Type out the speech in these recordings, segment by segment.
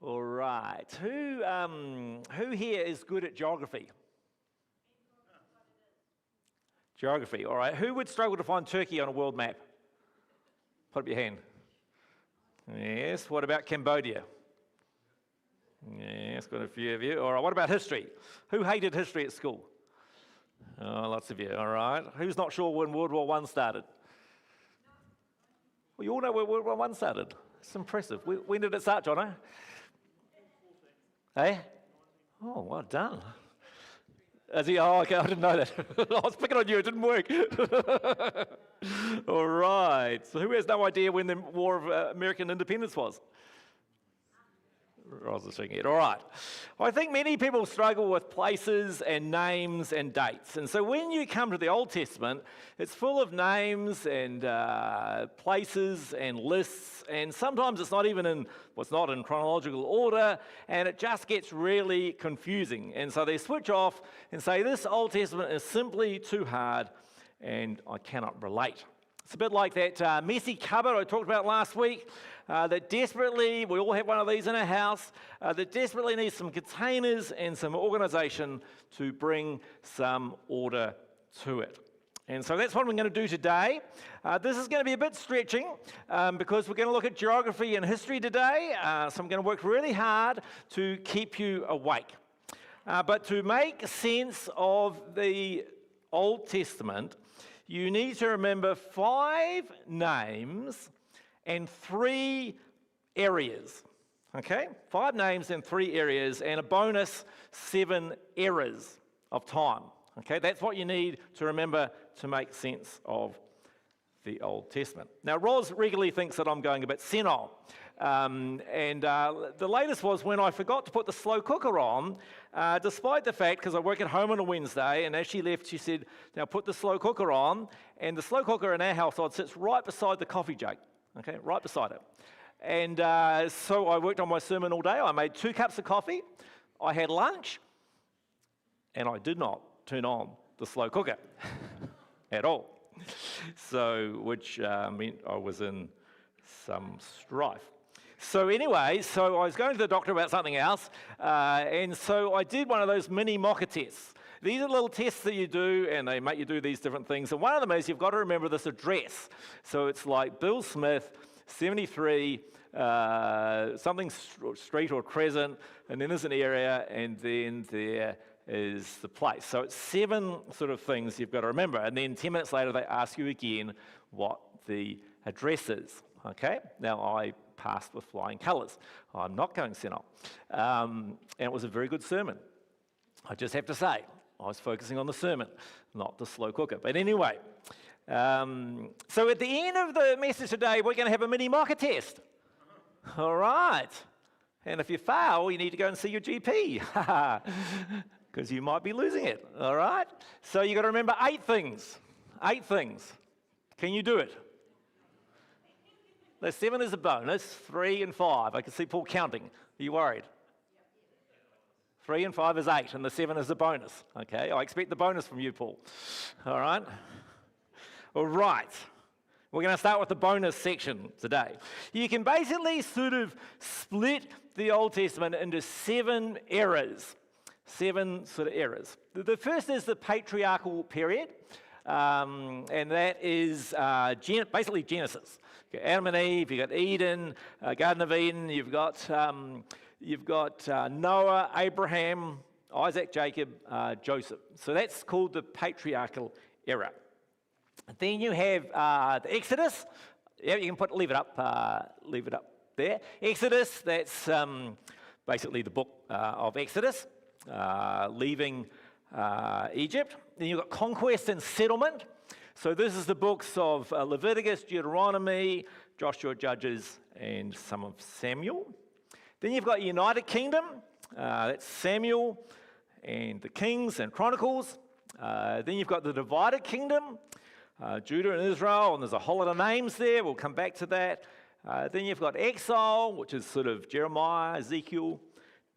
All right. Who here is good at geography? Geography, all right. Who would struggle to find Turkey on a world map? Put up your hand. Yes. What about Cambodia? Yes, got a few of you. All right. What about history? Who hated history at school? Oh, lots of you. All right. Who's not sure when World War I started? Well, you all know when World War I started. It's impressive. When did it start, Jono? Hey? Oh, well done. Is he? Oh, okay, I didn't know that. I was picking on you, it didn't work. All right. So who has no idea when the War of American Independence was? I was just thinking it. All right. I think many people struggle with places and names and dates. And so when you come to the Old Testament, it's full of names and places and lists. And sometimes it's not even in chronological order. And it just gets really confusing. And so they switch off and say, this Old Testament is simply too hard and I cannot relate. It's a bit like that messy cupboard I talked about last week that desperately, we all have one of these in our house, that desperately needs some containers and some organization to bring some order to it. And so that's what we're going to do today. This is going to be a bit stretching because we're going to look at geography and history today. So I'm going to work really hard to keep you awake. But to make sense of the Old Testament, you need to remember 5 names and 3 areas. Okay? 5 names and 3 areas, and a bonus 7 eras of time. Okay? That's what you need to remember to make sense of the Old Testament. Now, Roz regularly thinks that I'm going a bit senile. The latest was when I forgot to put the slow cooker on, despite the fact, because I work at home on a Wednesday, and as she left, she said, now put the slow cooker on, and the slow cooker in our household sits right beside the coffee jug, okay, right beside it. And so I worked on my sermon all day. I made 2 cups of coffee, I had lunch, and I did not turn on the slow cooker at all. So, which meant I was in some strife. So anyway, I was going to the doctor about something else, and so I did one of those mini mocker tests. These are little tests that you do, and they make you do these different things. And one of them is you've got to remember this address. So it's like Bill Smith, 73, something street or crescent, and then there's an area, and then there is the place. So it's 7 sort of things you've got to remember. And then 10 minutes later, they ask you again what the address is. Okay? Now, I passed with flying colours. I'm not going senile. And it was a very good sermon. I just have to say, I was focusing on the sermon, not the slow cooker. But anyway, so at the end of the message today, we're going to have a mini mocker test. All right. And if you fail, you need to go and see your GP. Because you might be losing it, all right? So you've got to remember 8 things. 8 things. Can you do it? The 7 is a bonus, 3 and 5. I can see Paul counting. Are you worried? 3 and 5 is 8, and the 7 is a bonus. Okay, I expect the bonus from you, Paul. All right? All right. We're going to start with the bonus section today. You can basically sort of split the Old Testament into 7 eras. 7 sort of eras. The first is the patriarchal period, and that is basically Genesis. You've got Adam and Eve, you've got Eden, Garden of Eden, you've got Noah, Abraham, Isaac, Jacob, Joseph. So that's called the patriarchal era. Then you have the Exodus. Yeah, you can leave it up there. Exodus, that's basically the book of Exodus. Leaving Egypt. Then you've got conquest and settlement. So this is the books of Leviticus, Deuteronomy, Joshua, Judges, and some of Samuel. Then you've got United Kingdom. That's Samuel and the Kings and Chronicles. Then you've got the divided kingdom, Judah and Israel, and there's a whole lot of names there. We'll come back to that. Then you've got exile, which is sort of Jeremiah, Ezekiel,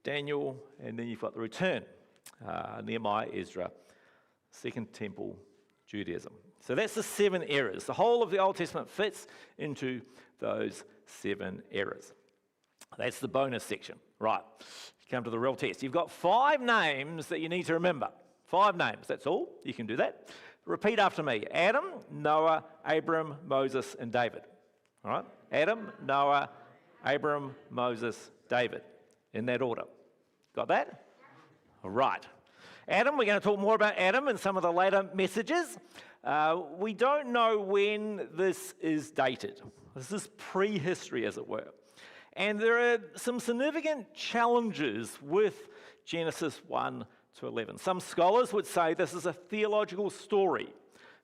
Daniel, and then you've got the return, Nehemiah, Ezra, Second Temple, Judaism. So that's the 7 eras. The whole of the Old Testament fits into those 7 eras. That's the bonus section. Right, come to the real test. You've got 5 names that you need to remember. 5 names, that's all. You can do that. Repeat after me. Adam, Noah, Abram, Moses, and David. All right? Adam, Noah, Abram, Moses, David. In that order. Got that? All right. Adam, we're going to talk more about Adam in some of the later messages. We don't know when this is dated. This is prehistory, as it were. And there are some significant challenges with Genesis 1 to 11. Some scholars would say this is a theological story.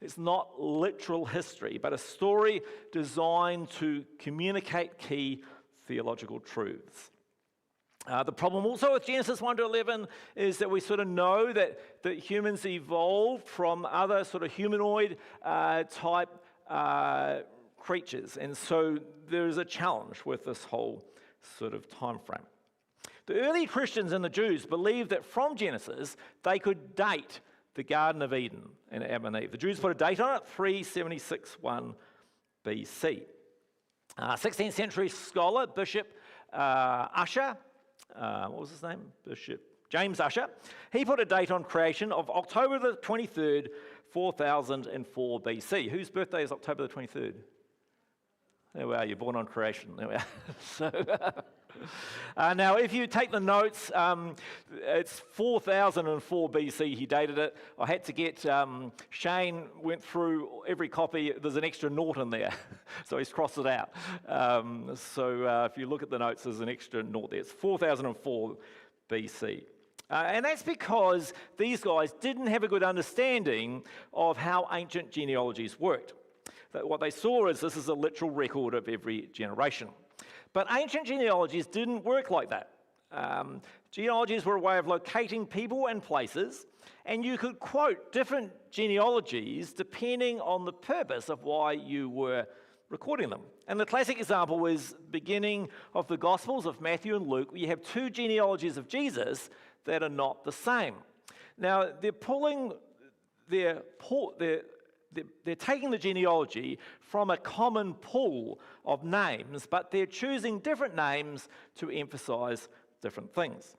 It's not literal history, but a story designed to communicate key theological truths. The problem also with Genesis 1 to 11 is that we sort of know that humans evolved from other sort of humanoid type creatures. And so there's a challenge with this whole sort of time frame. The early Christians and the Jews believed that from Genesis, they could date the Garden of Eden and Adam and Eve. The Jews put a date on it, 376-1 BC. 16th century scholar, Bishop Ussher, what was his name? Bishop James Ussher. He put a date on creation of October the 23rd, 4004 BC. Whose birthday is October the 23rd? There we are, you're born on creation. There we are. So, now, if you take the notes, it's 4004 BC, he dated it. I had to get, Shane went through every copy, there's an extra naught in there, so he's crossed it out. So if you look at the notes, there's an extra naught there. It's 4004 BC. And that's because these guys didn't have a good understanding of how ancient genealogies worked. What they saw is this is a literal record of every generation. But ancient genealogies didn't work like that. Genealogies were a way of locating people and places, and you could quote different genealogies depending on the purpose of why you were recording them. And the classic example is beginning of the Gospels of Matthew and Luke, where you have 2 genealogies of Jesus that are not the same. Now, they're taking the genealogy from a common pool of names, but they're choosing different names to emphasize different things.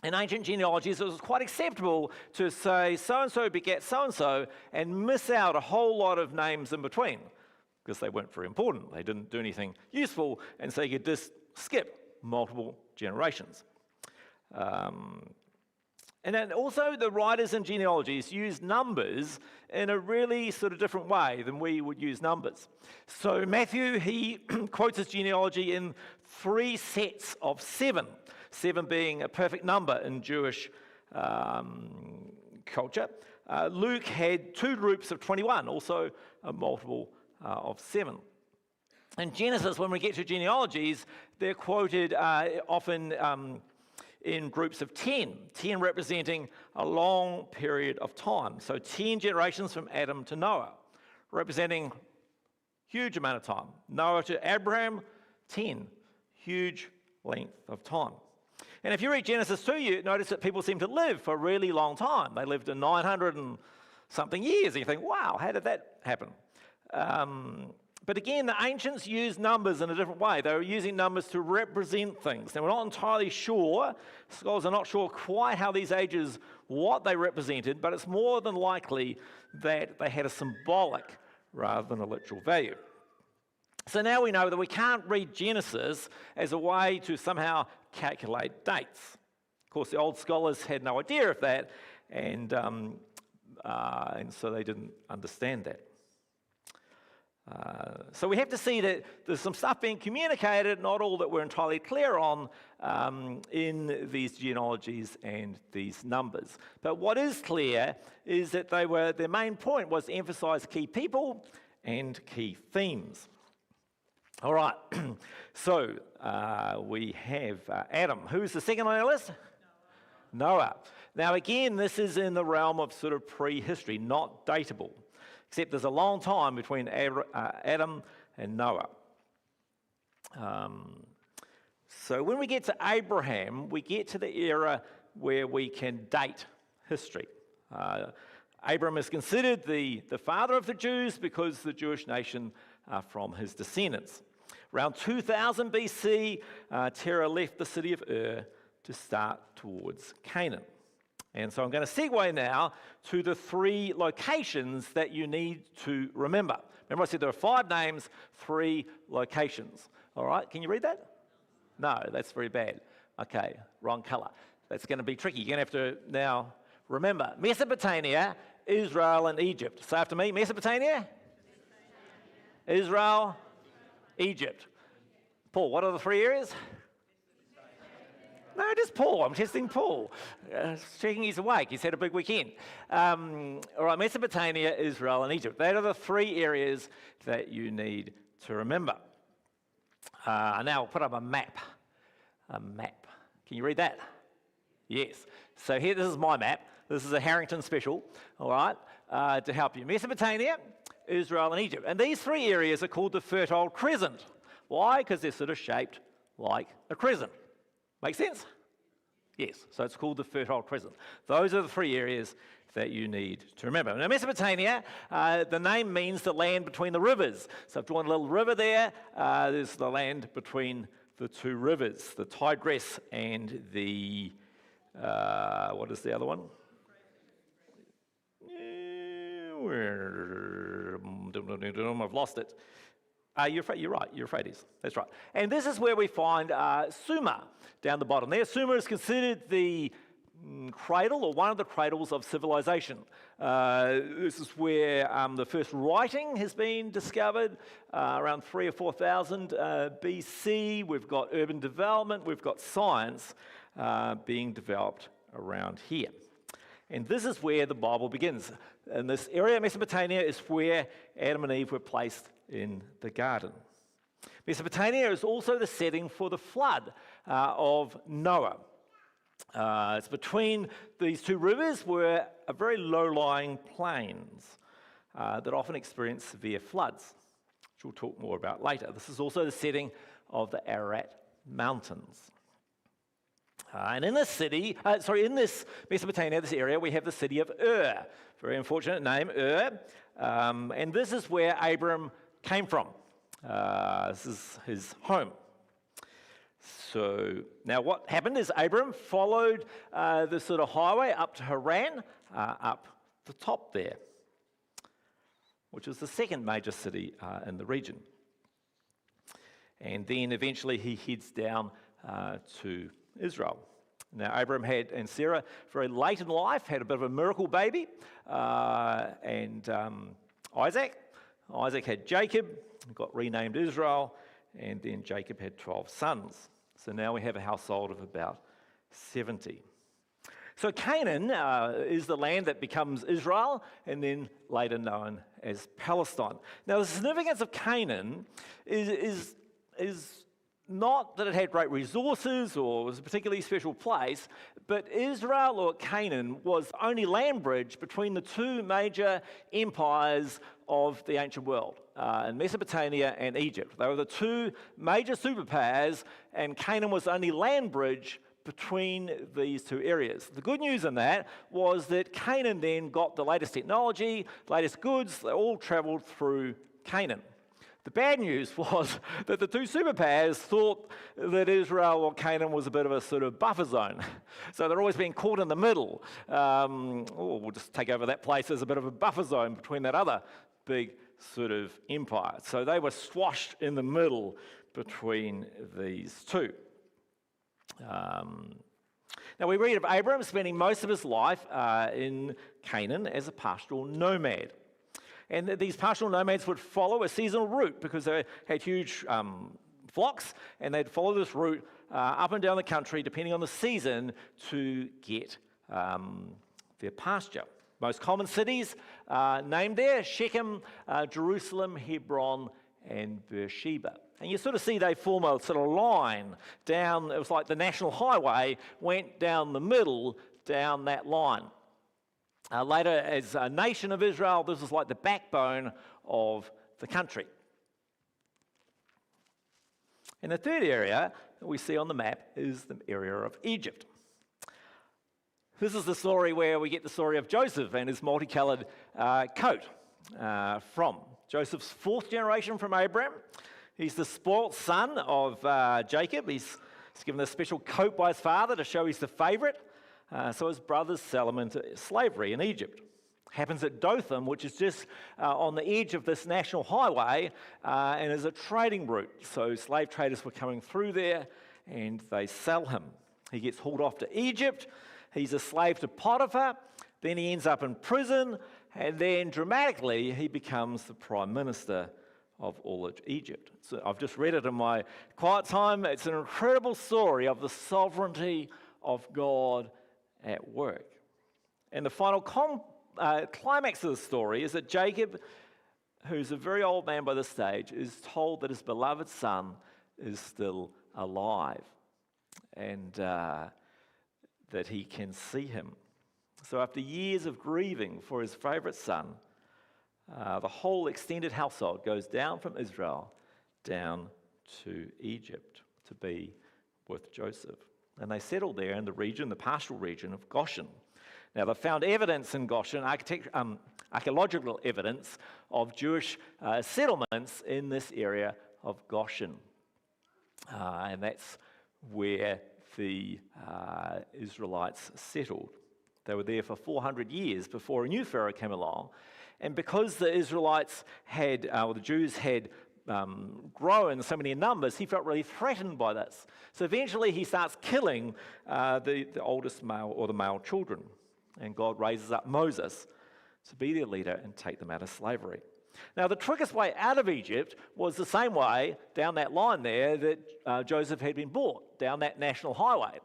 In ancient genealogies, it was quite acceptable to say so-and-so begat so-and-so and miss out a whole lot of names in between because they weren't very important. They didn't do anything useful, and so you could just skip multiple generations. And then also the writers in genealogies use numbers in a really sort of different way than we would use numbers. So Matthew, he quotes his genealogy in 3 sets of 7, 7 being a perfect number in Jewish culture. Luke had 2 groups of 21, also a multiple of 7. In Genesis, when we get to genealogies, they're quoted often in groups of 10 representing a long period of time. So 10 generations from Adam to Noah, representing huge amount of time. Noah to Abraham, 10, huge length of time. And if you read Genesis 2, you notice that people seem to live for a really long time. They lived in 900 and something years, and you think, wow, how did that happen? But again, the ancients used numbers in a different way. They were using numbers to represent things. Now, we're not entirely sure, scholars are not sure quite how these ages, what they represented, but it's more than likely that they had a symbolic rather than a literal value. So now we know that we can't read Genesis as a way to somehow calculate dates. Of course, the old scholars had no idea of that, and so they didn't understand that. So we have to see that there's some stuff being communicated, not all that we're entirely clear on in these genealogies and these numbers. But what is clear is that their main point was to emphasize key people and key themes. All right, so we have Adam. Who's the second on our list? Noah. Now again, this is in the realm of sort of prehistory, not dateable. Except there's a long time between Adam and Noah. So when we get to Abraham, we get to the era where we can date history. Abraham is considered the father of the Jews because the Jewish nation are from his descendants. Around 2000 BC, Terah left the city of Ur to start towards Canaan. And so I'm going to segue now to the 3 locations that you need to remember. Remember I said there are 5 names, 3 locations. All right, can you read that? No, that's very bad. Okay, wrong color. That's going to be tricky. You're going to have to now remember Mesopotamia, Israel, and Egypt. Say after me, Mesopotamia, Israel, Egypt. Paul, what are the 3 areas? No, just Paul. I'm testing Paul. Checking he's awake. He's had a big weekend. All right, Mesopotamia, Israel, and Egypt. Those are the 3 areas that you need to remember. Now I'll put up a map. A map. Can you read that? Yes. So here, this is my map. This is a Harrington special, all right, to help you. Mesopotamia, Israel, and Egypt. And these 3 areas are called the Fertile Crescent. Why? Because they're sort of shaped like a crescent. Make sense? Yes, so it's called the Fertile Crescent. Those are the 3 areas that you need to remember. Now, Mesopotamia, the name means the land between the rivers. So I've drawn a little river there. There's the land between the 2 rivers, the Tigris and the, what is the other one? I've lost it. You're right, Euphrates, that's right. And this is where we find Sumer down the bottom there. Sumer is considered the cradle, or one of the cradles of civilization. This is where the first writing has been discovered, around 3,000 or 4,000 BC. We've got urban development, we've got science being developed around here. And this is where the Bible begins. And this area, Mesopotamia, is where Adam and Eve were placed in the garden. Mesopotamia is also the setting for the flood of Noah. It's between these 2 rivers were a very low-lying plains that often experience severe floods, which we'll talk more about later. This is also the setting of the Ararat Mountains. And in this city, in this Mesopotamia, this area, we have the city of Ur. Very unfortunate name, Ur. And this is where Abram came from. This is his home. So now what happened is Abram followed this sort of highway up to Haran, up the top there, which is the 2nd major city in the region. And then eventually he heads down to Israel. Now, Abraham and Sarah, very late in life, had a bit of a miracle baby, and Isaac. Isaac had Jacob, got renamed Israel, and then Jacob had 12 sons. So now we have a household of about 70. So Canaan is the land that becomes Israel, and then later known as Palestine. Now, the significance of Canaan is not that it had great resources or was a particularly special place, but Israel, or Canaan, was the only land bridge between the 2 major empires of the ancient world, in Mesopotamia and Egypt. They were the 2 major superpowers, and Canaan was the only land bridge between these 2 areas. The good news in that was that Canaan then got the latest technology, latest goods. They all traveled through Canaan. The bad news was that the 2 superpowers thought that Israel or Canaan was a bit of a sort of buffer zone. So they're always being caught in the middle. We'll just take over that place as a bit of a buffer zone between that other big sort of empire. So they were squashed in the middle between these 2. Now we read of Abram spending most of his life in Canaan as a pastoral nomad. And these pastoral nomads would follow a seasonal route because they had huge flocks, and they'd follow this route up and down the country, depending on the season, to get their pasture. Most common cities named there: Shechem, Jerusalem, Hebron, and Beersheba. And you sort of see they form a sort of line down. It was like the national highway went down the middle, down that line. Later, as a nation of Israel, this is like the backbone of the country. And the third area that we see on the map is the area of Egypt. This is the story where we get the story of Joseph and his multicolored coat from. Joseph's 4th generation from Abraham. He's the spoilt son of Jacob. He's given a special coat by his father to show he's the favourite. So his brothers sell him into slavery in Egypt. Happens at Dothan, which is just on the edge of this national highway and is a trading route. So slave traders were coming through there and they sell him. He gets hauled off to Egypt. He's a slave to Potiphar. Then he ends up in prison. And then dramatically, he becomes the prime minister of all of Egypt. So I've just read it in my quiet time. It's an incredible story of the sovereignty of God at work. And the final climax of the story is that Jacob, who's a very old man by this stage, is told that his beloved son is still alive and that he can see him. So after years of grieving for his favourite son, the whole extended household goes down from Israel down to Egypt to be with Joseph. And they settled there in the region, the pastoral region of Goshen. Now, they found evidence in Goshen, archaeological evidence of Jewish settlements in this area of Goshen. And that's where the Israelites settled. They were there for 400 years before a new Pharaoh came along. And because the Israelites had, or the Jews had grown so many in numbers, he felt really threatened by this. So eventually he starts killing the oldest male or the male children. And God raises up Moses to be their leader and take them out of slavery. Now, the quickest way out of Egypt was the same way down that line there that Joseph had been brought, down that national highway.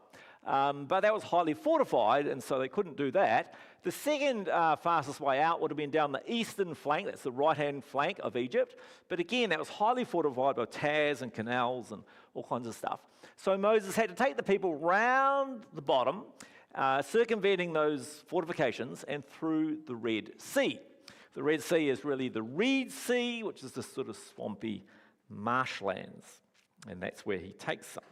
But that was highly fortified, and so they couldn't do that. The second fastest way out would have been down the eastern flank, that's the right-hand flank of Egypt. But again, that was highly fortified by towers and canals and all kinds of stuff. So Moses had to take the people round the bottom, circumventing those fortifications and through the Red Sea. The Red Sea is really the Reed Sea, which is this sort of swampy marshlands, and that's where he takes them.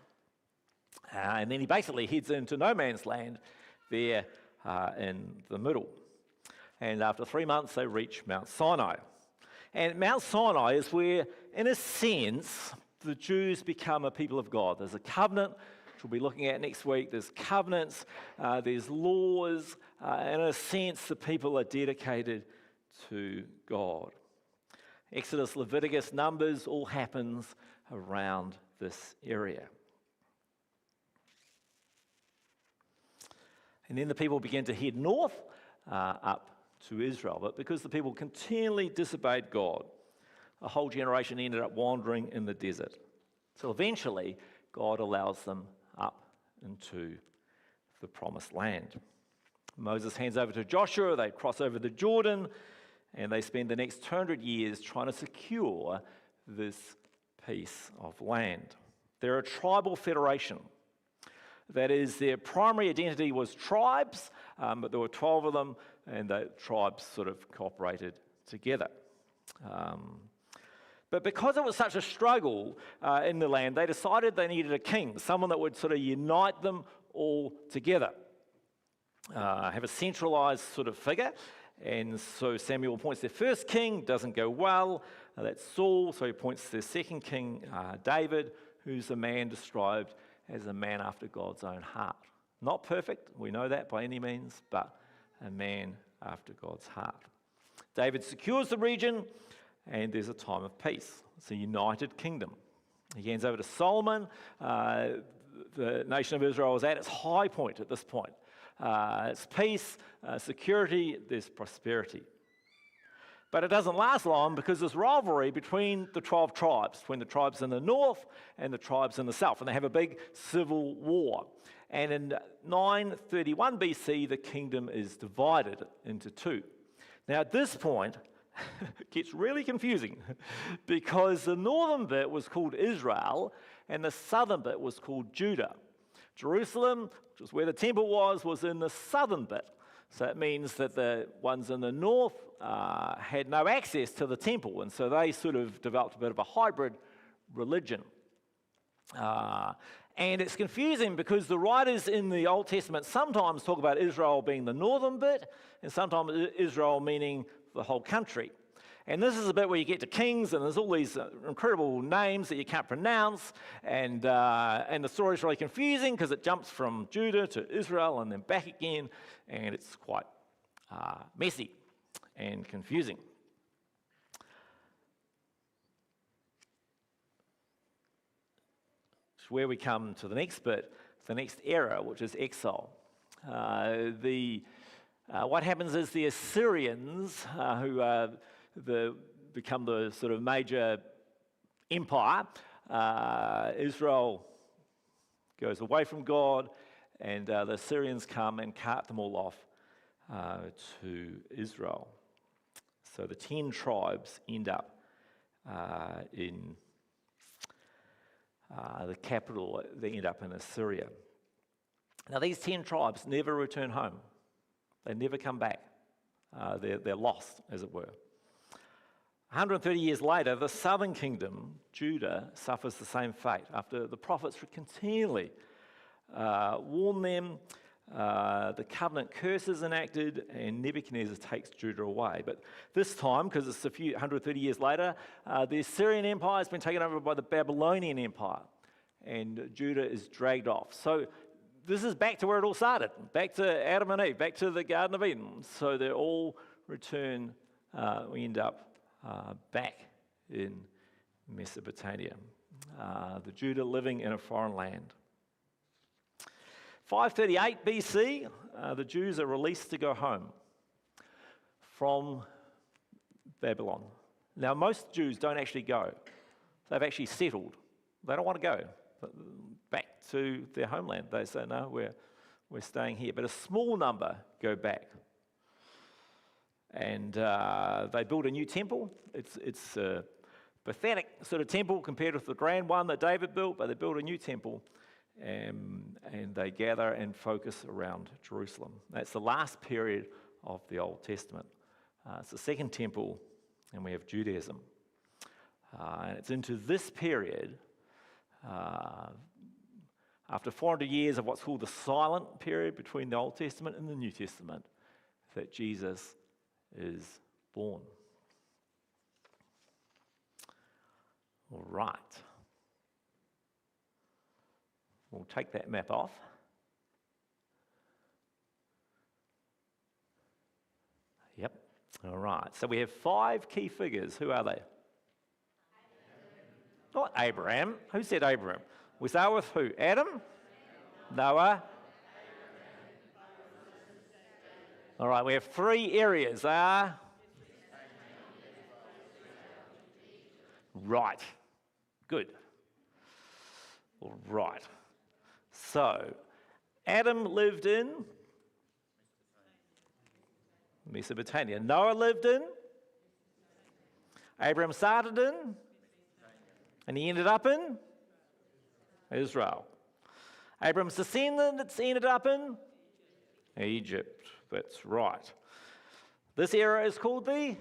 And then he basically heads into no man's land there in the middle. And after 3 months, they reach Mount Sinai. And Mount Sinai is where, in a sense, the Jews become a people of God. There's a covenant, which we'll be looking at next week. There's covenants, there's laws, and in a sense, the people are dedicated to God. Exodus, Leviticus, Numbers, all happens around this area. And then the people began to head north up to Israel. But because the people continually disobeyed God, a whole generation ended up wandering in the desert. So eventually, God allows them up into the promised land. Moses hands over to Joshua, they cross over the Jordan, and they spend the next 200 years trying to secure this piece of land. They're a tribal federation. That is, their primary identity was tribes, but there were 12 of them, and the tribes sort of cooperated together. But because it was such a struggle in the land, they decided they needed a king, someone that would sort of unite them all together, have a centralized sort of figure. And so Samuel appoints their first king, doesn't go well. That's Saul, so he appoints their second king, David, who's a man described as a man after God's own heart. Not perfect, we know that by any means, but a man after God's heart. David secures the region, and there's a time of peace. It's a united kingdom. He hands over to Solomon. The nation of Israel is at its high point at this point. It's peace, security, there's prosperity. But it doesn't last long because there's rivalry between the 12 tribes, between the tribes in the north and the tribes in the south, and they have a big civil war. And in 931 BC, the kingdom is divided into two. Now at this point, it gets really confusing because the northern bit was called Israel and the southern bit was called Judah. Jerusalem, which was where the temple was in the southern bit. So it means that the ones in the north had no access to the temple, and so they sort of developed a bit of a hybrid religion. And it's confusing because the writers in the Old Testament sometimes talk about Israel being the northern bit, and sometimes Israel meaning the whole country. And this is a bit where you get to kings, and there's all these incredible names that you can't pronounce, and the story's really confusing because it jumps from Judah to Israel and then back again, and it's quite messy and confusing. It's where we come to the next bit, the next era, which is exile. What happens is the Assyrians, who become the sort of major empire, Israel goes away from God, and the Assyrians come and cart them all off to Israel. So the 10 tribes end up in the capital, they end up in Assyria. Now these 10 tribes never return home. They never come back. They're lost, as it were. 130 years later, the southern kingdom, Judah, suffers the same fate after the prophets continually warn them. The covenant curse is enacted, and Nebuchadnezzar takes Judah away. But this time, because it's 130 years later, the Assyrian Empire has been taken over by the Babylonian Empire, and Judah is dragged off. So this is back to where it all started, back to Adam and Eve, back to the Garden of Eden. So they all return, we end up back in Mesopotamia. The Judah living in a foreign land. 538 BC, the Jews are released to go home from Babylon. Now, most Jews don't actually go. They've actually settled. They don't want to go back to their homeland. They say, no, we're staying here. But a small number go back. And they build a new temple. It's a pathetic sort of temple compared with the grand one that David built, but they build a new temple. And they gather and focus around Jerusalem. That's the last period of the Old Testament. It's the second temple, and we have Judaism. And it's into this period, after 400 years of what's called the silent period between the Old Testament and the New Testament, that Jesus is born. All right. We'll take that map off. Yep. All right. So we have 5 key figures. Who are they? Not Abraham. Who said Abraham? We start with who? Adam? Noah? All right. We have 3 areas. Right. Good. All right. So, Adam lived in Mesopotamia. Noah lived in? Abraham started in? And he ended up in? Israel. Abraham's descendants ended up in? Egypt. That's right. This era is called the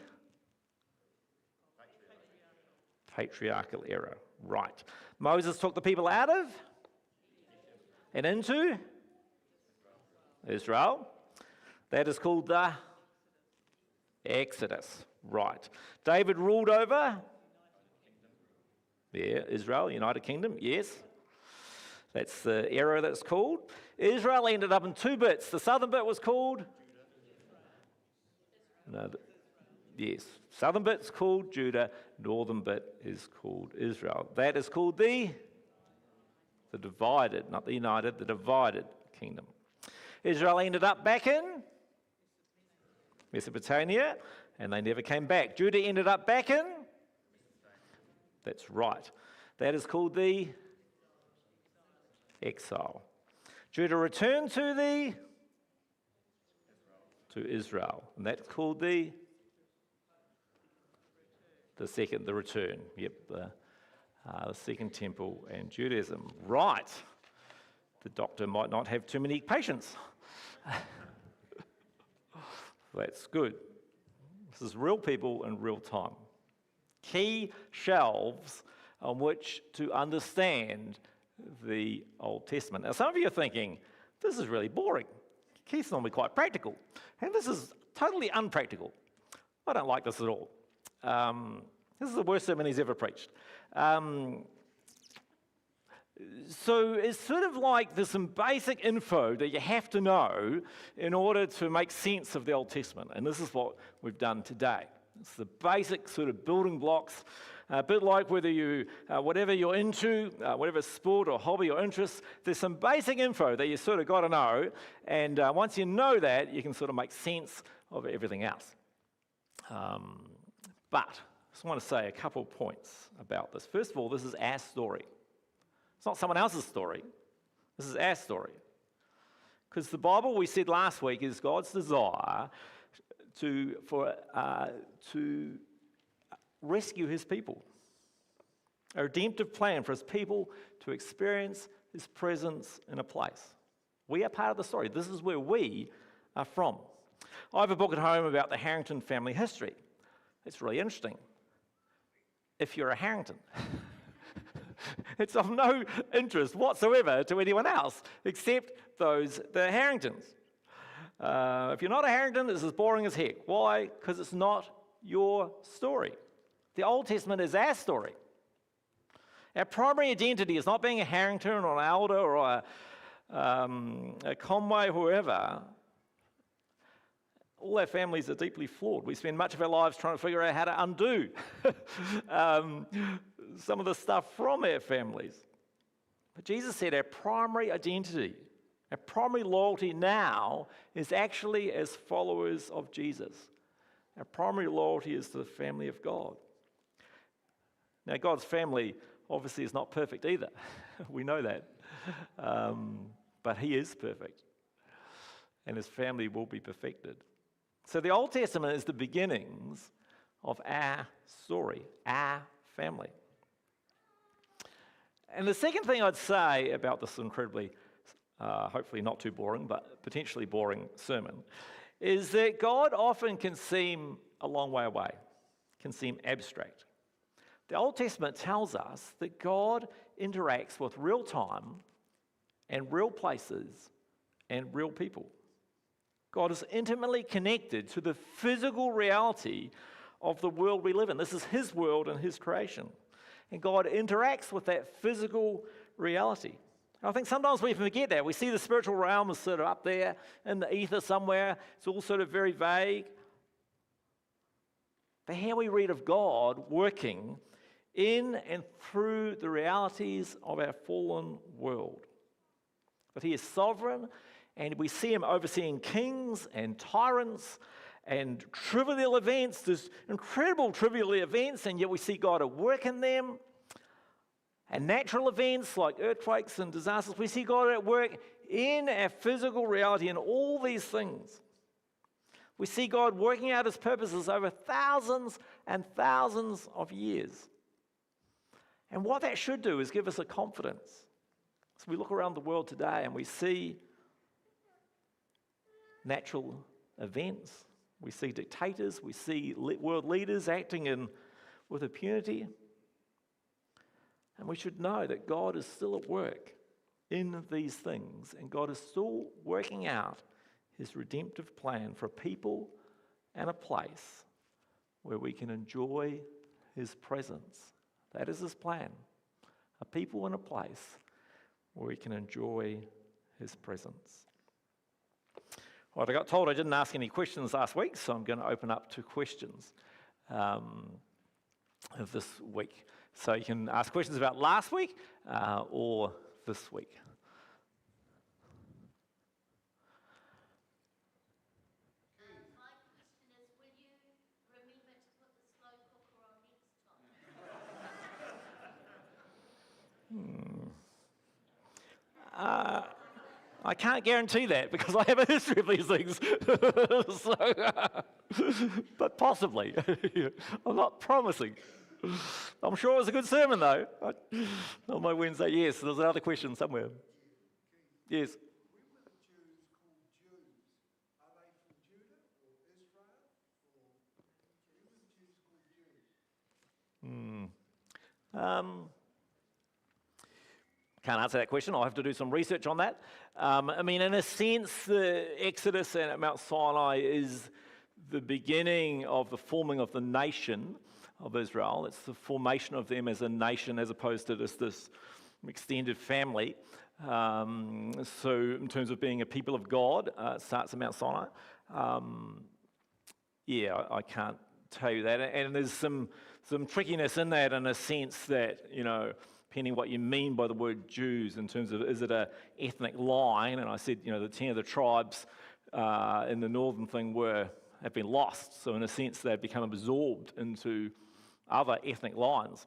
patriarchal era. Right. Moses took the people out of and into Israel. That is called the Exodus. Right. David ruled over Israel, United Kingdom, yes. That's the era that's called. Israel ended up in 2 bits. The southern bit was called? Yes. Southern bit's called Judah. Northern bit is called Israel. That is called the divided, not the united, the divided kingdom. Israel ended up back in Mesopotamia, and they never came back. Judah ended up back in? That's right. That is called the exile. Judah returned to Israel, and that's called the return. Yep, the second temple and Judaism. Right. The doctor might not have too many patients. That's good. This is real people in real time. Key shelves on which to understand the Old Testament. Now, some of you are thinking, this is really boring. Keith's normally quite practical, and this is totally unpractical. I don't like this at all. This is the worst sermon he's ever preached. So it's sort of like there's some basic info that you have to know in order to make sense of the Old Testament. And this is what we've done today. It's the basic sort of building blocks, a bit like whether you, whatever you're into, whatever sport or hobby or interest, there's some basic info that you sort of got to know. And once you know that, you can sort of make sense of everything else. But I just want to say a couple of points about this. First of all, this is our story. It's not someone else's story. This is our story. Because the Bible, we said last week, is God's desire to rescue his people. A redemptive plan for his people to experience his presence in a place. We are part of the story. This is where we are from. I have a book at home about the Harrington family history. It's really interesting. If you're a Harrington. It's of no interest whatsoever to anyone else except the Harringtons. If you're not a Harrington, this is boring as heck. Why? Because it's not your story. The Old Testament is our story. Our primary identity is not being a Harrington or an Elder or a Conway, whoever. All our families are deeply flawed. We spend much of our lives trying to figure out how to undo some of the stuff from our families. But Jesus said our primary identity, our primary loyalty now is actually as followers of Jesus. Our primary loyalty is to the family of God. Now, God's family obviously is not perfect either. We know that. But he is perfect. And his family will be perfected. So the Old Testament is the beginnings of our story, our family. And the second thing I'd say about this incredibly, hopefully not too boring, but potentially boring sermon, is that God often can seem a long way away, can seem abstract. The Old Testament tells us that God interacts with real time and real places and real people. God is intimately connected to the physical reality of the world we live in. This is his world and his creation. And God interacts with that physical reality. I think sometimes we forget that. We see the spiritual realm as sort of up there in the ether somewhere. It's all sort of very vague. But here we read of God working in and through the realities of our fallen world. But he is sovereign, and we see him overseeing kings and tyrants and trivial events. There's incredible trivial events, and yet we see God at work in them. And natural events like earthquakes and disasters, we see God at work in our physical reality in all these things. We see God working out his purposes over thousands and thousands of years. And what that should do is give us a confidence. So we look around the world today and we see natural events. We see dictators. We see world leaders acting with impunity. And we should know that God is still at work in these things. And God is still working out his redemptive plan for a people and a place where we can enjoy his presence. That is his plan. A people and a place where we can enjoy his presence. Well, I got told I didn't ask any questions last week, so I'm going to open up to questions of this week. So you can ask questions about last week or this week. My question is, will you remember to put the slow cooker on next time? I can't guarantee that because I have a history of these things. But possibly. I'm not promising. I'm sure it was a good sermon, though. On my Wednesday, yes. There's another question somewhere. Yes. Can't answer that question. I'll have to do some research on that. I mean, in a sense, the Exodus and at Mount Sinai is the beginning of the forming of the nation of Israel. It's the formation of them as a nation as opposed to just this extended family. So in terms of being a people of God, it starts at Mount Sinai. I can't tell you that. And there's some trickiness in that, in a sense that, depending what you mean by the word Jews, in terms of, is it a ethnic line? And I said, the 10 of the tribes in the northern thing have been lost. So in a sense, they've become absorbed into other ethnic lines.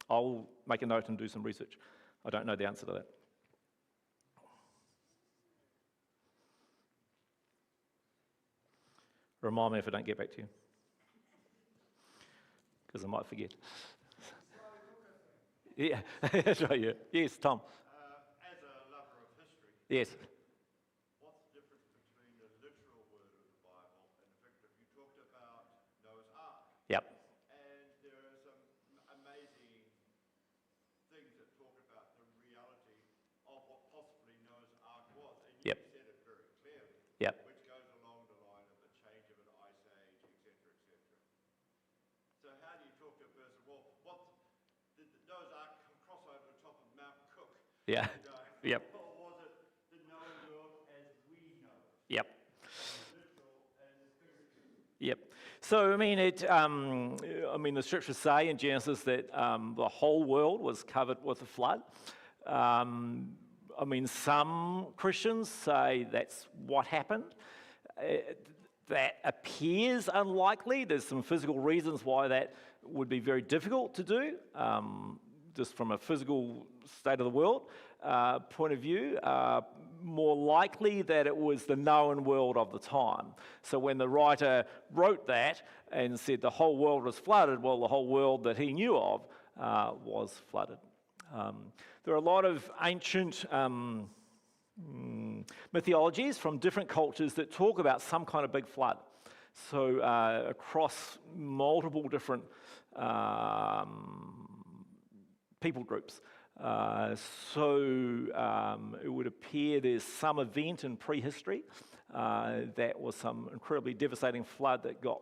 I'll make a note and do some research. I don't know the answer to that. Remind me if I don't get back to you, because I might forget. Yeah, that's right, yeah. Yes, Tom. As a lover of history, Yes. what's the difference between the literal word of the Bible and the figurative? You talked about Noah's Ark, Yep. and there are some amazing things that talk about the reality of what possibly Noah's Ark was, and you Yep. said it very clearly, Yep. which goes along the line of the change of an ice age, etc., etc. So how do you talk to a person, well, did Noah's Ark cross over the top of Mount Cook? Yeah. Yep. Or was it the known world as we know it? Yep. Literal and figurative. Yep. So the scriptures say in Genesis that the whole world was covered with a flood. Some Christians say that's what happened. That appears unlikely. There's some physical reasons why that would be very difficult to do, just from a physical state of the world point of view. More likely that it was the known world of the time. So when the writer wrote that and said the whole world was flooded, well, the whole world that he knew of was flooded. There are a lot of ancient mythologies from different cultures that talk about some kind of big flood. So across multiple different people groups. It would appear there's some event in prehistory that was some incredibly devastating flood that got,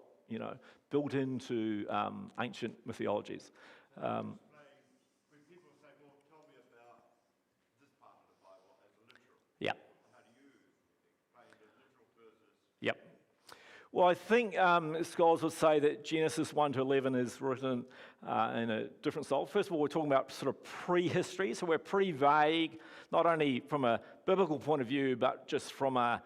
built into ancient mythologies. When people say, well, tell me about this part of the Bible as literal. Yeah. How do you explain the literal versus? Yep. Well, I think scholars would say that Genesis 1 to 11 is written in a different style. First of all, we're talking about sort of prehistory, so we're pretty vague, not only from a biblical point of view, but just from a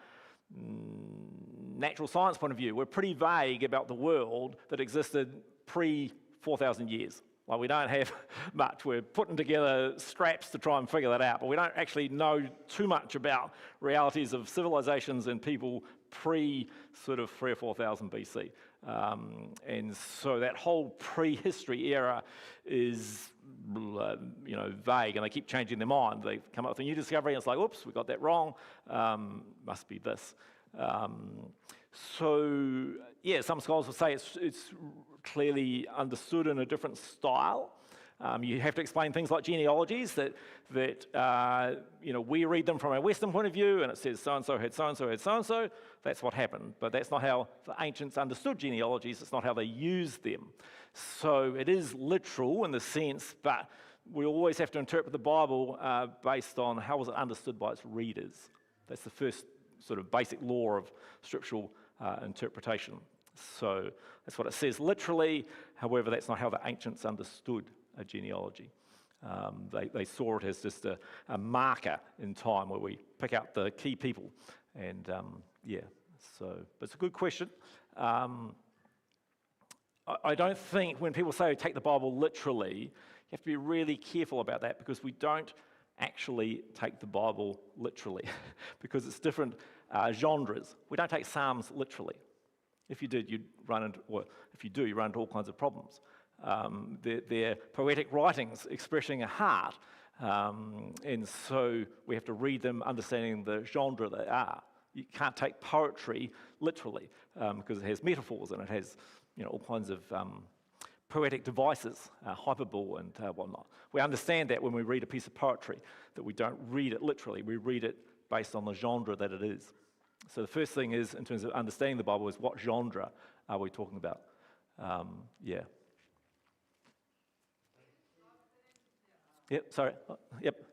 natural science point of view. We're pretty vague about the world that existed pre-4,000 years. Like, we don't have much. We're putting together scraps to try and figure that out, but we don't actually know too much about realities of civilizations and people pre sort of 3,000 or 4,000 BC. And so that whole prehistory era is, vague, and they keep changing their mind. They come up with a new discovery, and it's like, oops, we got that wrong. Must be this. Some scholars will say it's clearly understood in a different style. You have to explain things like genealogies that we read them from a Western point of view, and it says so-and-so had so-and-so had so-and-so. That's what happened. But that's not how the ancients understood genealogies. It's not how they used them. So it is literal in the sense, but we always have to interpret the Bible based on how was it understood by its readers. That's the first sort of basic law of scriptural interpretation. So that's what it says literally. However, that's not how the ancients understood a genealogy. They saw it as just a marker in time where we pick out the key people. And but it's a good question. I don't think when people say take the Bible literally, you have to be really careful about that, because we don't actually take the Bible literally because it's different genres. We don't take Psalms literally. If you did, you run into all kinds of problems. They're poetic writings expressing a heart, and so we have to read them understanding the genre they are. You can't take poetry literally because it has metaphors and it has all kinds of poetic devices, hyperbole and whatnot. We understand that when we read a piece of poetry, that we don't read it literally. We read it based on the genre that it is. So the first thing is, in terms of understanding the Bible, is what genre are we talking about? Yeah. Yep, sorry. Yep. Just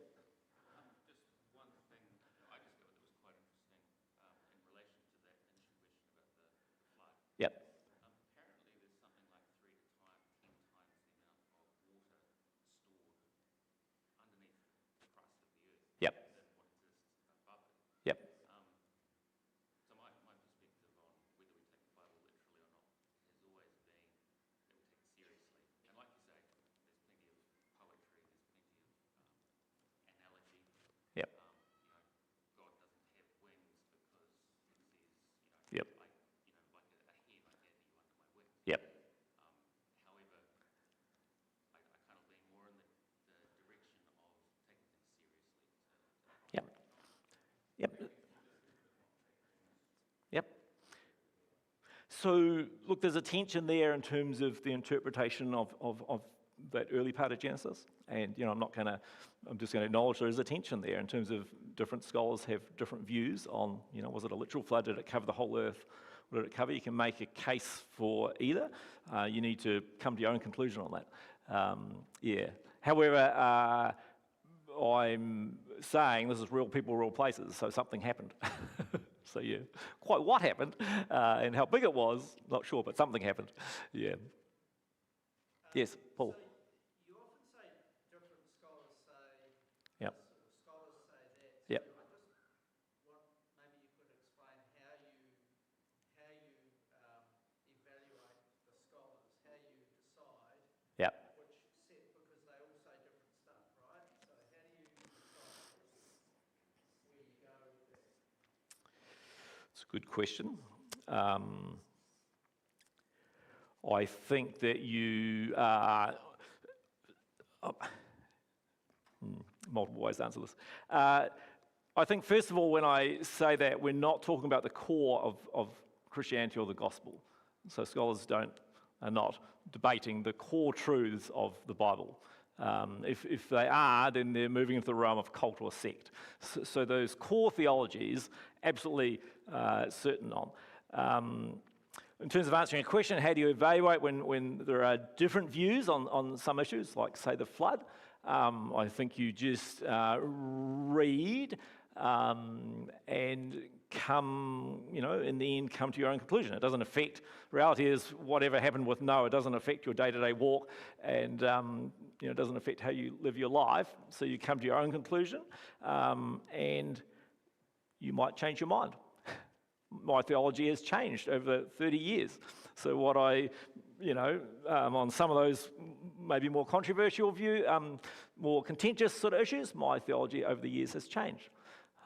one thing I discovered that was quite interesting in relation to that initial question about the flood. Yep. Apparently, there's something like 10 times the amount of water stored underneath the crust of the earth Yep. than what exists above it. Yep. So my perspective on whether we take the Bible literally or not has always been that we take it seriously. And like you say, there's plenty of poetry, there's plenty of analogy. Yep. God doesn't have wings because it says, Yep. like a hen, I gather you under my wings. Yep. However, I kind of lean more in the direction of taking things seriously. Yep. Yep. Yep. So, look, there's a tension there in terms of the interpretation of that early part of Genesis. And, I'm just going to acknowledge there is a tension there in terms of different scholars have different views on, was it a literal flood? Did it cover the whole earth? What did it cover? You can make a case for either. You need to come to your own conclusion on that. Yeah. However, I'm saying this is real people, real places, so something happened. So yeah, quite what happened and how big it was, not sure, but something happened. Yeah. Yes, Paul. So you often say different scholars say Yep. this or scholars say that. Yep. So I just want maybe you could explain how you evaluate the scholars, how you decide Yep. which set, because they all say different stuff, right? So how do you decide where you go with that? It's a good question. I think that you multiple ways to answer this. I think, first of all, when I say that, we're not talking about the core of Christianity or the gospel. So scholars are not debating the core truths of the Bible. If they are, then they're moving into the realm of cult or sect. So those core theologies, absolutely certain on. In terms of answering a question, how do you evaluate when there are different views on some issues, like, say, the flood? I think you just read and come, in the end, come to your own conclusion. It doesn't affect, reality is whatever happened with Noah, it doesn't affect your day-to-day walk, and it doesn't affect how you live your life. So you come to your own conclusion, and you might change your mind. My theology has changed over 30 years. So what on some of those maybe more controversial more contentious sort of issues, my theology over the years has changed.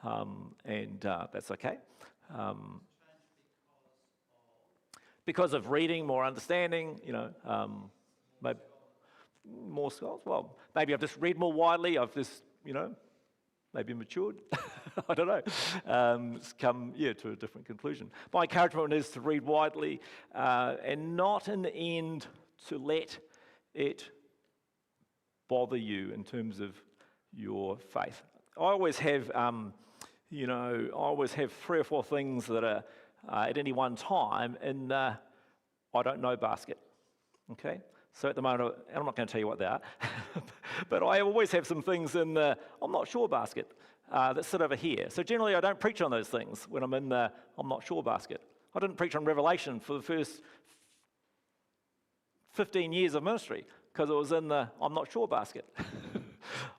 And that's okay. Because of reading, more understanding, maybe more scholars. Well, maybe I've just read more widely. I've just, maybe matured. I don't know. It's come, to a different conclusion. My encouragement is to read widely and not in the end to let it bother you in terms of your faith. I always have, I always have 3 or 4 things that are at any one time in the I don't know basket. Okay? So at the moment, and I'm not going to tell you what they are, but I always have some things in the I'm not sure basket that sit over here. So generally, I don't preach on those things when I'm in the I'm not sure basket. I didn't preach on Revelation for the first 15 years of ministry because it was in the I'm not sure basket.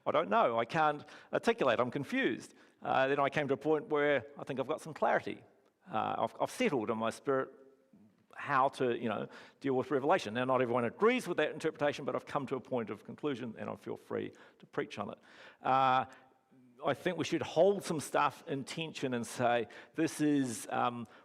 I don't know. I can't articulate. I'm confused. Then I came to a point where I think I've got some clarity. I've settled in my spirit how to, deal with Revelation. Now, not everyone agrees with that interpretation, but I've come to a point of conclusion and I feel free to preach on it. I think we should hold some stuff in tension and say, this is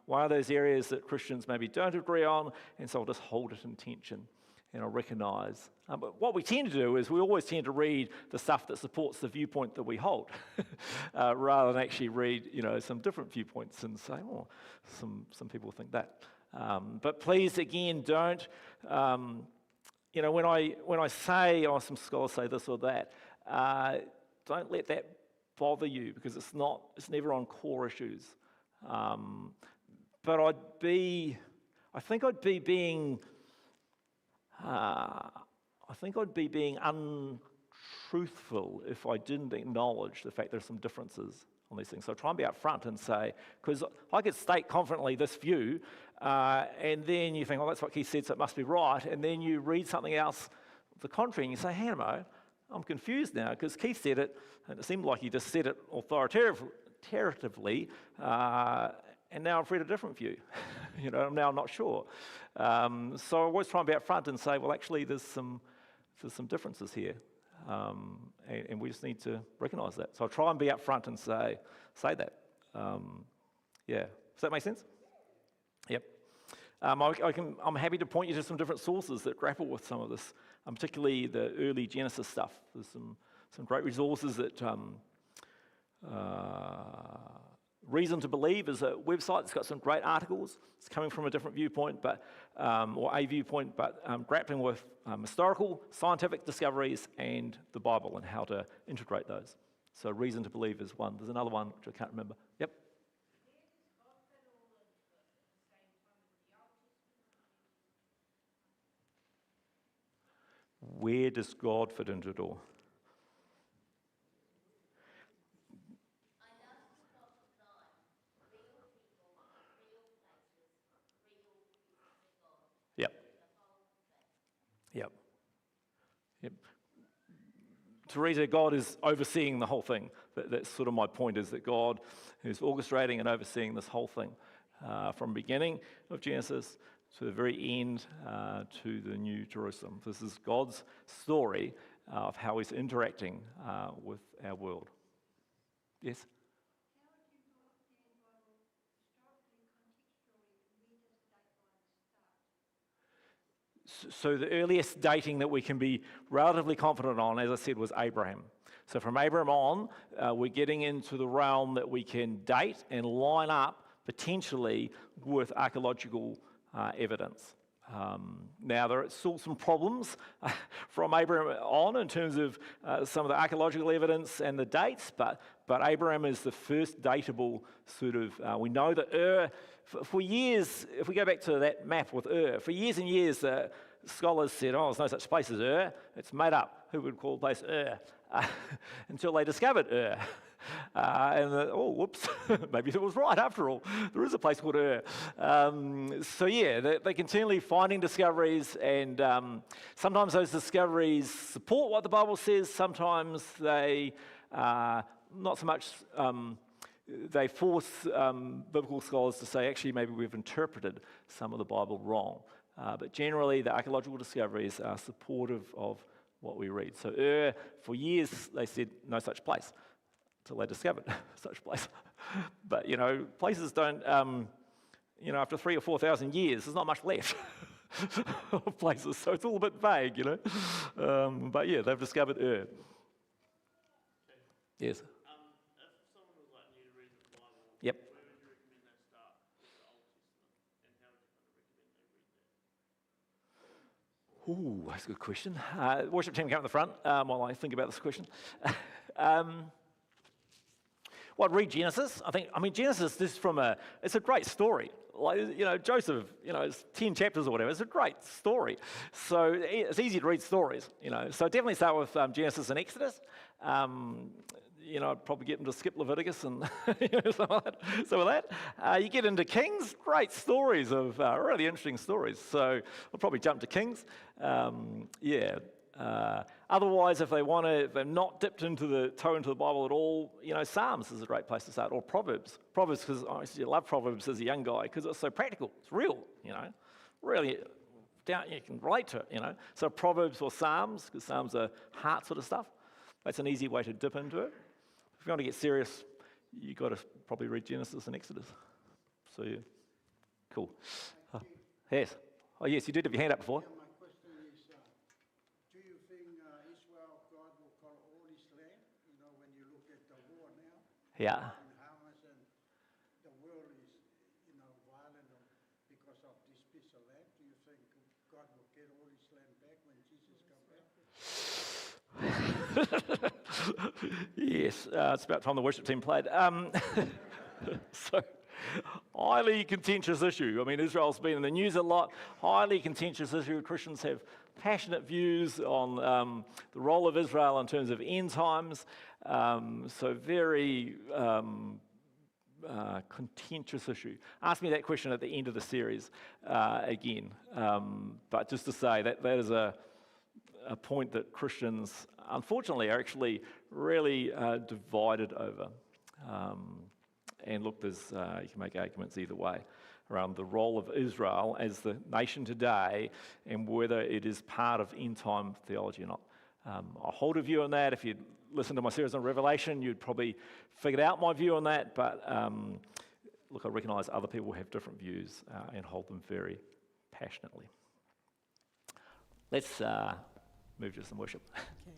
one of those areas that Christians maybe don't agree on, and so I'll just hold it in tension and I'll recognize. But what we tend to do is we always tend to read the stuff that supports the viewpoint that we hold, rather than actually read, some different viewpoints and say, oh, some people think that. But please, again, don't, when I say, oh, some scholars say this or that, don't let that bother you because it's never on core issues. But I think I'd be being untruthful if I didn't acknowledge the fact there's some differences on these things. So I try and be upfront and say, because I could state confidently this view, and then you think, well, that's what Keith said, so it must be right, and then you read something else, the contrary, and you say, hang on a moment, I'm confused now, because Keith said it, and it seemed like he just said it authoritatively, and now I've read a different view. Now I'm not sure. So I always try and be upfront and say, well, actually, there's some differences here, and we just need to recognise that. So I try and be upfront and say that. Yeah, does that make sense? Yep. I'm happy to point you to some different sources that grapple with some of this, particularly the early Genesis stuff. There's some great resources that. Reason to Believe is a website that's got some great articles. It's coming from a different viewpoint, but grappling with historical, scientific discoveries and the Bible and how to integrate those. So Reason to Believe is one. There's another one which I can't remember. Yep. Where does God fit into it all? Yep. Teresa, God is overseeing the whole thing. That's sort of my point, is that God is orchestrating and overseeing this whole thing from beginning of Genesis to the very end to the New Jerusalem. This is God's story of how he's interacting with our world. Yes? So the earliest dating that we can be relatively confident on, as I said, was Abraham. So from Abraham on, we're getting into the realm that we can date and line up potentially with archaeological evidence. Now, there are still some problems from Abraham on in terms of some of the archaeological evidence and the dates, but Abraham is the first dateable sort of, we know that Ur, for years, if we go back to that map with Ur, for years and years, scholars said, oh, there's no such place as Ur, it's made up. Who would call the place Ur? Until they discovered Ur. Whoops, maybe it was right after all. There is a place called Ur. They're continually finding discoveries, and sometimes those discoveries support what the Bible says, sometimes they not so much, they force biblical scholars to say, actually, maybe we've interpreted some of the Bible wrong. But generally, the archaeological discoveries are supportive of what we read. So Ur, for years, they said no such place, until they discovered such place. But, places don't, after 3,000 or 4,000 years, there's not much left of places, so it's all a bit vague, they've discovered Ur. Yes? If someone was like new to read the Bible, Yep. where would you recommend they start with the Old Testament, and how would you kind of recommend they read that? Ooh, that's a good question. Worship team, come to the front while I think about this question. Read Genesis. Genesis, it's a great story. Joseph, it's 10 chapters or whatever. It's a great story. So it's easy to read stories, So definitely start with Genesis and Exodus. I'd probably get them to skip Leviticus and some of that. You get into Kings, great stories of really interesting stories. So I'll probably jump to Kings. Otherwise, if they're not dipped into the Bible at all, Psalms is a great place to start, or Proverbs. Proverbs, because I used to love Proverbs as a young guy, because it's so practical. It's real, really you can relate to it, So Proverbs or Psalms, because Psalms are heart sort of stuff. That's an easy way to dip into it. If you want to get serious, you've got to probably read Genesis and Exodus. So, yeah. Cool. Yes. Oh, yes, you did have your hand up before. Yeah, my question is, do you think Israel, God will call all his land? When you look at the war now, Yeah. and Hamas, and the world is, violent because of this piece of land. Do you think God will get all his land back when Jesus comes back? Yes, it's about time the worship team played. Highly contentious issue. I mean, Israel's been in the news a lot. Highly contentious issue. Christians have passionate views on the role of Israel in terms of end times. So very contentious issue. Ask me that question at the end of the series again. But just to say that is a point that Christians, unfortunately, are actually really divided over. And look, you can make arguments either way around the role of Israel as the nation today and whether it is part of end-time theology or not. I hold a view on that. If you'd listened to my series on Revelation, you'd probably figured out my view on that. But look, I recognise other people have different views and hold them very passionately. Let's move to some worship. Okay.